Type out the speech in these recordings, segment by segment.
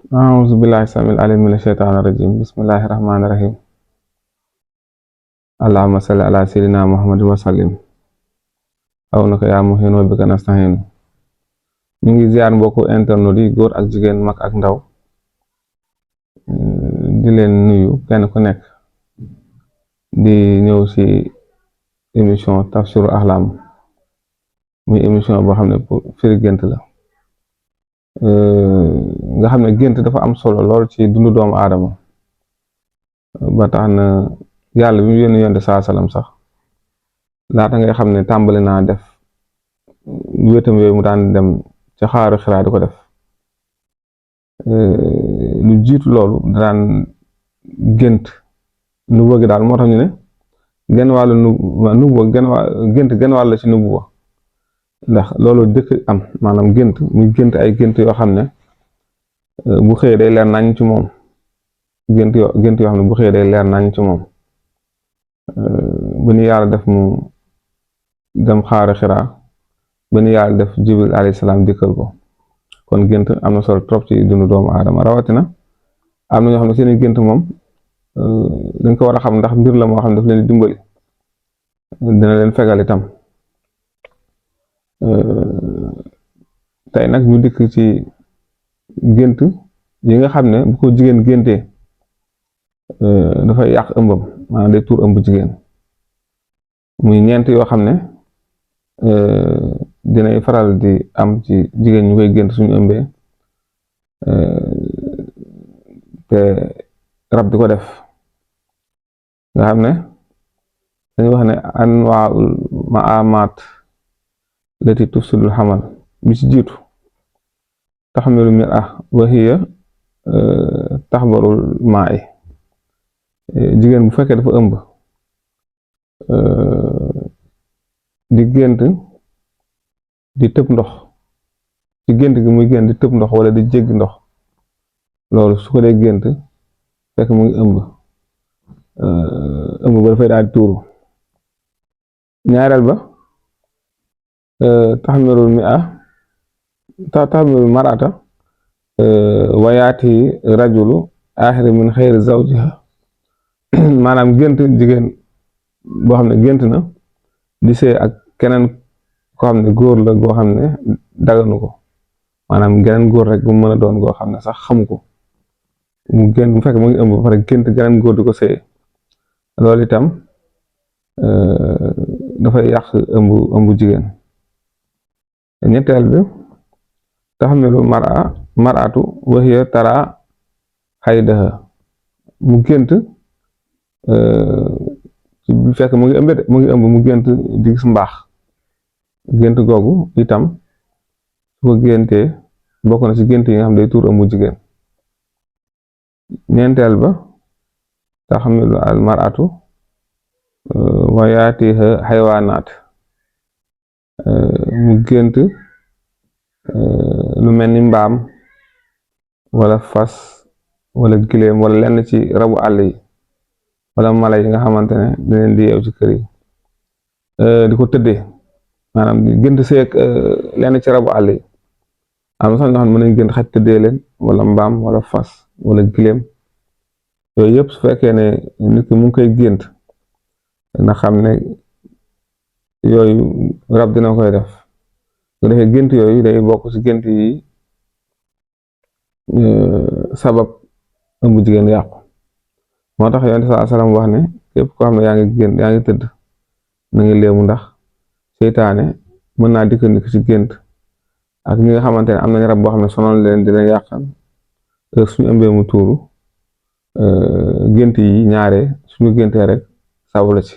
أعوذ بالله السميع العليم من الشيطان الرجيم بسم الله الرحمن الرحيم اللهم صل على سيدنا محمد وسلم awnaka yaa muhiin wa bika nasta'iin ñu ngi ziar mbokku internet yi góor ak jigéen mag ak ndaw di leen nuyu kenn ku nekk di ñëw ci émission Tafsiru Ahlam muy émission boo xam ne pour firi gént la nga xam ne gént dafa am solo lool ci dundu doomu aadama ba tax na yàlla bi mu yónni yonent saa salaam sax laata ngay xam ne tàmbali naa def wéetam yooyu mu daan dem ca xaaru Xiraa di ko def lu jiitu loolu daan gént nubuwa gi daal moo tax ñu ne genn wàllu nubuwa gént genn wàll la ci nubuwa ndax loolu dëkk am maanaam gént muy gént ay gént yoo xam ne bu xëyee day leer nañ ci moom gént yoo xam ne bu xëyee day leer nañ ci moom ba ni yàlla def mu dem xaaru Xiraa ba ni yàlla def Jibril alayhi salaam dikkal ko kon gént am na solo trop ci dundu doomu aadama rawatina am na ñoo xam ne seeni gént moom dañ ko war a xam ndax mbir la moo xam ne daf leen dimbali dina leen fegal itam tey nag ñu dikk ci gént yi nga xam ne bu ko jigéen géntee dafay yàq ëmbam maanaam day tuur ëmb jigéen muy ñeent yoo xam ne dinay faral di am ci jigéen ñu koy gént suñu ëmbee te rab di ko def nga xam ne dañuy wax ne anwaa'ul ma'aamaat lati tufsidul xamal bi ci jiitu taxmilu mir'a wa hiya taxbarul maa'i jigéen bu fekkee dafa ëmb di gént di tëb ndox ci gént gi muy gént di tëb ndox wala di jéggi ndox loolu su ko dee gént fekk mu ngi ëmb ba dafay daal di tuuru ñaareel ba taxmirul marata wayaati rajulu axiri min xayri zawjiha maanaam gént jigéen boo xam ne gént na di sëy ak keneen koo xam ne góor la goo xam ne daganu ko maanaam geneen góor rek bu mën a doon goo xam ne sax xamu ko mu gént bu fekk mu ngi ëmb ba pare gént geneen góor di ko sëy loolu itam dafay yàq ëmbu jigéen ñetteel bi taxmilu maratu wa hiya tara xaydaha mu gént bu fekk mu ngi ëmb mu gént di gis mbaax gént googu itam su ko géntee bokk na ci gént yi nga xam day tuur ëmbu jigéen ñeenteel ba taxmilu al maratu wa yaatiha xaywaanaat mu gént lu mel ni mbaam wala fas wala giléem wala lenn ci rabu àll yi wala mala yi nga xamante ne daleen di yeew ci kër yi di ko tëddee maanaam gént seeg lenn ci rabu àll yi am sax ñoo xam ne mën nañ gént xaj tëddee leen wala mbaam wala fas wala giléem yooyu yëpp su fekkee ne nit ki mu ngi koy gént na xam ne yooyu rab dina koy def su defee gént yooyu day bokk ci gént yi sabab ëmb jigéen yàqu moo tax yonent saa salaam wax ne képp koo xam ne yaa ngi tëdd na ngi léemu ndax seytaane mën naa dikk ci gént ak ñi nga xamante ne am nañ rab boo xam ne sonal leen dina yàqal suñu ëmbee mu tuuru gént yi ñaare suñu géntee rek sabu la ci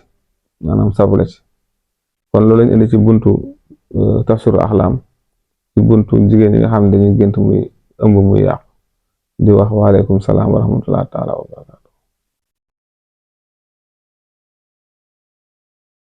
maanaam sabu la ci kon loolu lañ indi ci buntu Tafsiru Ahlam ci buntu jigéen yi nga xam ne dañuy gént muy ëmb muy yàqu di wax waaleykum salaam wa rahmatullahi taala wa barakatu